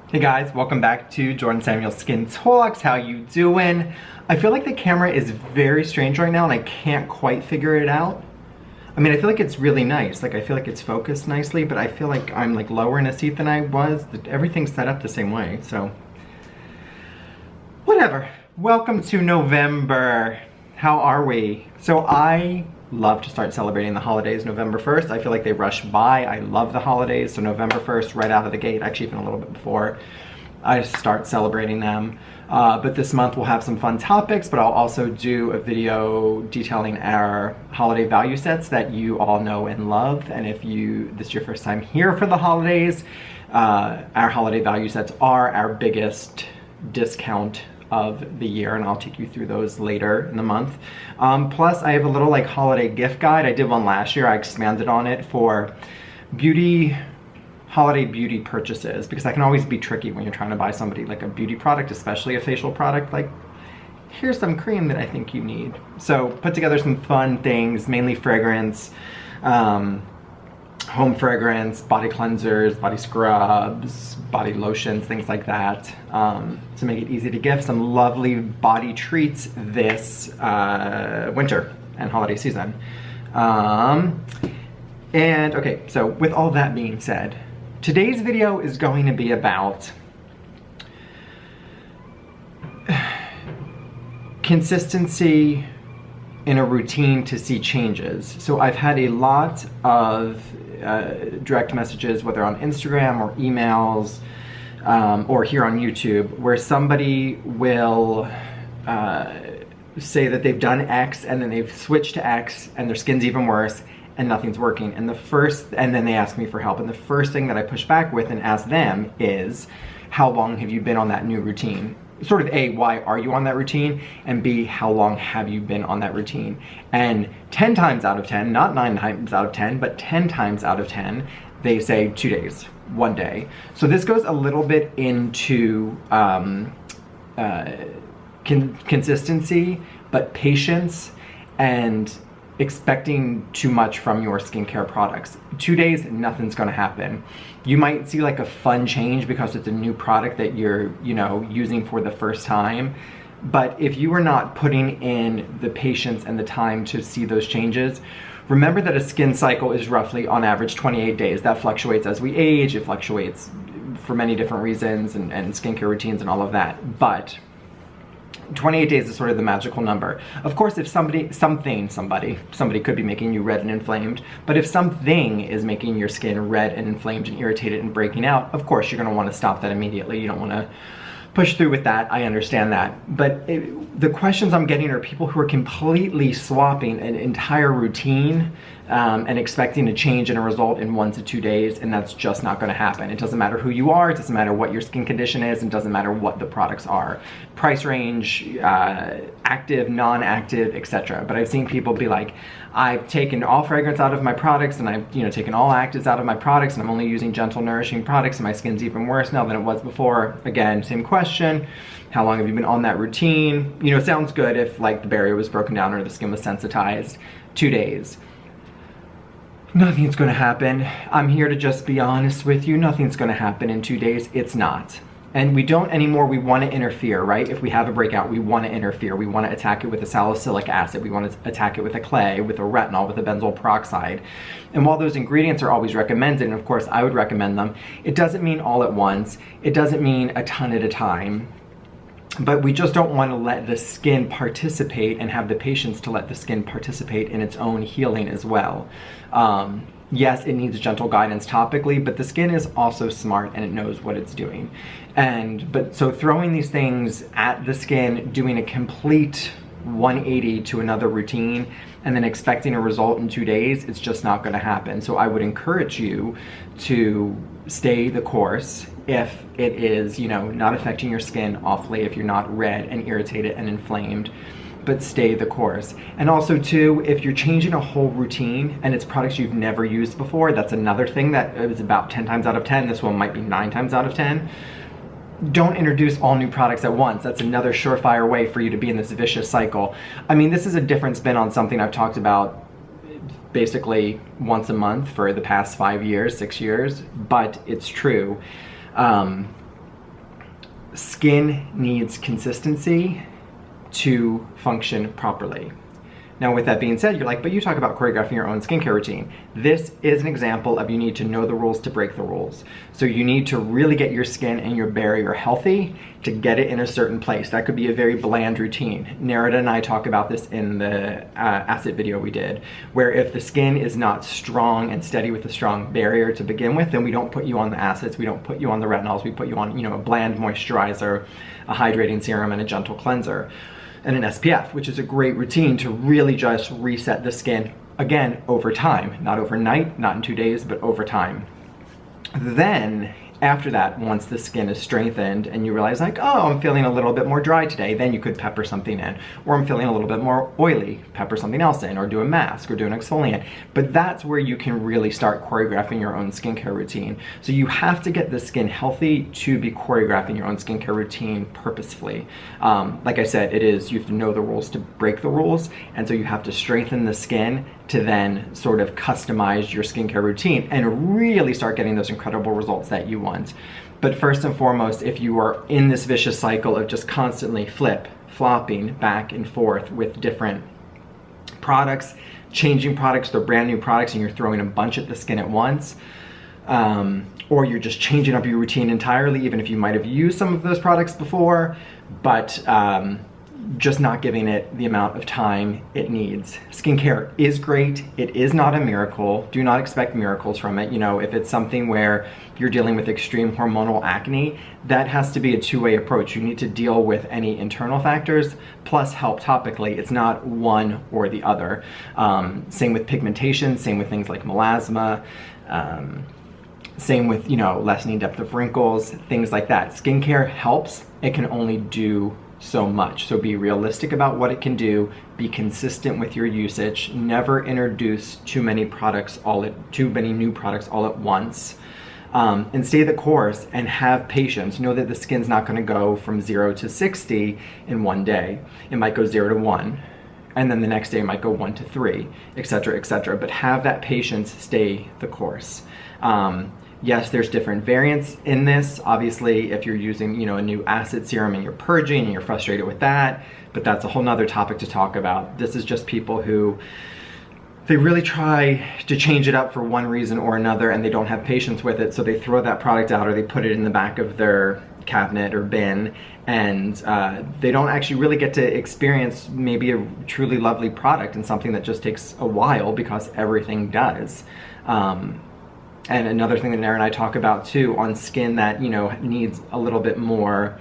Hey guys, welcome back to Jordan Samuel Skin Talks. How you doing? I feel like the camera is very strange right now and I can't quite figure it out. I mean, I feel like it's really nice. Like, I feel like it's focused nicely, but I feel like I'm like lower in a seat than I was. Everything's set up the same way, so whatever. Welcome to November. How are we? So I love to start celebrating the holidays November 1st. I feel like they rush by. I love the holidays, so November 1st, right out of the gate, actually even a little bit before, I start celebrating them. But this month we'll have some fun topics, but I'll also do a video detailing our holiday value sets that you all know and love. And if this is your first time here for the holidays, our holiday value sets are our biggest discount of the year, and I'll take you through those later in the month. Plus I have a little like holiday gift guide. I did one last year. I expanded on it for holiday beauty purchases, because that can always be tricky when you're trying to buy somebody like a beauty product, especially a facial product. Like, here's some cream that I think you need. So put together some fun things, mainly fragrance, home fragrance, body cleansers, body scrubs, body lotions, things like that, to make it easy to gift. Some lovely body treats this winter and holiday season. And okay, so with all that being said, today's video is going to be about consistency in a routine to see changes. So I've had a lot of direct messages, whether on Instagram or emails, or here on YouTube, where somebody will say that they've done X and then they've switched to X and their skin's even worse and nothing's working. And then they ask me for help. And the first thing that I push back with and ask them is, how long have you been on that new routine? Sort of A, why are you on that routine? And B, how long have you been on that routine? And 10 times out of 10, not 9 times out of 10, but 10 times out of 10, they say 2 days, 1 day. So this goes a little bit into consistency, but patience and expecting too much from your skincare products. 2 days, nothing's gonna happen. You might see like a fun change because it's a new product that you're, using for the first time. But if you are not putting in the patience and the time to see those changes, remember that a skin cycle is roughly on average 28 days. That fluctuates as we age, it fluctuates for many different reasons and skincare routines and all of that. But 28 days is sort of the magical number. Of course, if somebody could be making you red and inflamed, but if something is making your skin red and inflamed and irritated and breaking out, of course you're gonna wanna stop that immediately. You don't wanna push through with that, I understand that. But the questions I'm getting are people who are completely swapping an entire routine and expecting a change and a result in 1 to 2 days, and that's just not gonna happen. It doesn't matter who you are, it doesn't matter what your skin condition is, and it doesn't matter what the products are. Price range, active, non-active, etc. But I've seen people be like, I've taken all fragrance out of my products and I've taken all actives out of my products and I'm only using gentle, nourishing products and my skin's even worse now than it was before. Again, same question. How long have you been on that routine? It sounds good if like the barrier was broken down or the skin was sensitized. 2 days. Nothing's gonna happen. I'm here to just be honest with you. Nothing's gonna happen in 2 days. It's not. And we don't anymore, we want to interfere, right? If we have a breakout, we want to interfere. We want to attack it with a salicylic acid. We want to attack it with a clay, with a retinol, with a benzoyl peroxide. And while those ingredients are always recommended, and of course I would recommend them, it doesn't mean all at once. It doesn't mean a ton at a time. But we just don't want to let the skin participate and have the patience to let the skin participate in its own healing as well. Yes, it needs gentle guidance topically, but the skin is also smart and it knows what it's doing. So throwing these things at the skin, doing a complete 180 to another routine, and then expecting a result in 2 days, it's just not gonna happen. So I would encourage you to stay the course if it is, not affecting your skin awfully, if you're not red and irritated and inflamed, but stay the course. And also too, if you're changing a whole routine and it's products you've never used before, that's another thing that is about 10 times out of 10. This one might be 9 times out of 10. Don't introduce all new products at once. That's another surefire way for you to be in this vicious cycle. I mean, this is a different spin on something I've talked about basically once a month for the past 5 years, 6 years, but it's true. Skin needs consistency to function properly. Now, with that being said, you're like, but you talk about choreographing your own skincare routine. This is an example of you need to know the rules to break the rules. So you need to really get your skin and your barrier healthy to get it in a certain place. That could be a very bland routine. Narada and I talk about this in the acid video we did, where if the skin is not strong and steady with a strong barrier to begin with, then we don't put you on the acids, we don't put you on the retinols, we put you on, a bland moisturizer, a hydrating serum, and a gentle cleanser, and an SPF, which is a great routine to really just reset the skin, again, over time. Not overnight, not in 2 days, but over time. Then, after that, once the skin is strengthened and you realize like, oh, I'm feeling a little bit more dry today, then you could pepper something in. Or I'm feeling a little bit more oily, pepper something else in, or do a mask, or do an exfoliant. But that's where you can really start choreographing your own skincare routine. So you have to get the skin healthy to be choreographing your own skincare routine purposefully. Like I said, you have to know the rules to break the rules, and so you have to strengthen the skin to then sort of customize your skincare routine and really start getting those incredible results that you want. But first and foremost, if you are in this vicious cycle of just constantly flopping back and forth with different products, changing products, they're brand new products, and you're throwing a bunch at the skin at once, or you're just changing up your routine entirely, even if you might have used some of those products before, but just not giving it the amount of time it needs. Skincare is great. It is not a miracle. Do not expect miracles from it. If it's something where you're dealing with extreme hormonal acne, that has to be a two-way approach. You need to deal with any internal factors plus help topically. It's not one or the other. Same with pigmentation, same with things like melasma, same with, lessening depth of wrinkles, things like that. Skincare helps. It can only do so much. So be realistic about what it can do, be consistent with your usage, never introduce too many new products all at once, and stay the course and have patience. Know that the skin's not going to go from 0 to 60 in one day. It might go 0 to 1, and then the next day it might go 1 to 3, etc., etc. But have that patience, stay the course. Yes, there's different variants in this. Obviously, if you're using, a new acid serum and you're purging and you're frustrated with that, but that's a whole nother topic to talk about. This is just people who, they really try to change it up for one reason or another, and they don't have patience with it, so they throw that product out or they put it in the back of their cabinet or bin, and they don't actually really get to experience maybe a truly lovely product and something that just takes a while because everything does. And another thing that Nara and I talk about too on skin that, needs a little bit more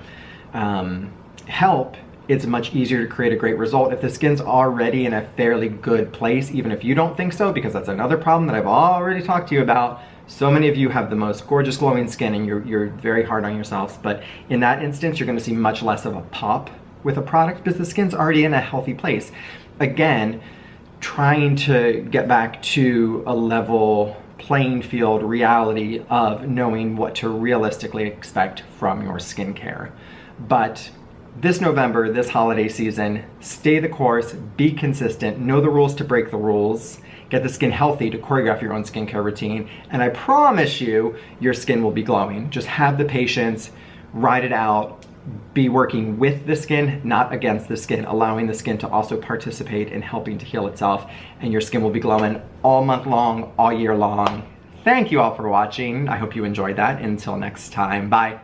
help, it's much easier to create a great result if the skin's already in a fairly good place, even if you don't think so, because that's another problem that I've already talked to you about. So many of you have the most gorgeous glowing skin and you're very hard on yourselves, but in that instance, you're gonna see much less of a pop with a product because the skin's already in a healthy place. Again, trying to get back to a level playing field reality of knowing what to realistically expect from your skincare. But this November, this holiday season, stay the course, be consistent, know the rules to break the rules, get the skin healthy to choreograph your own skincare routine, and I promise you, your skin will be glowing. Just have the patience, ride it out, be working with the skin, not against the skin, allowing the skin to also participate in helping to heal itself, and your skin will be glowing all month long, all year long. Thank you all for watching. I hope you enjoyed that. Until next time, bye.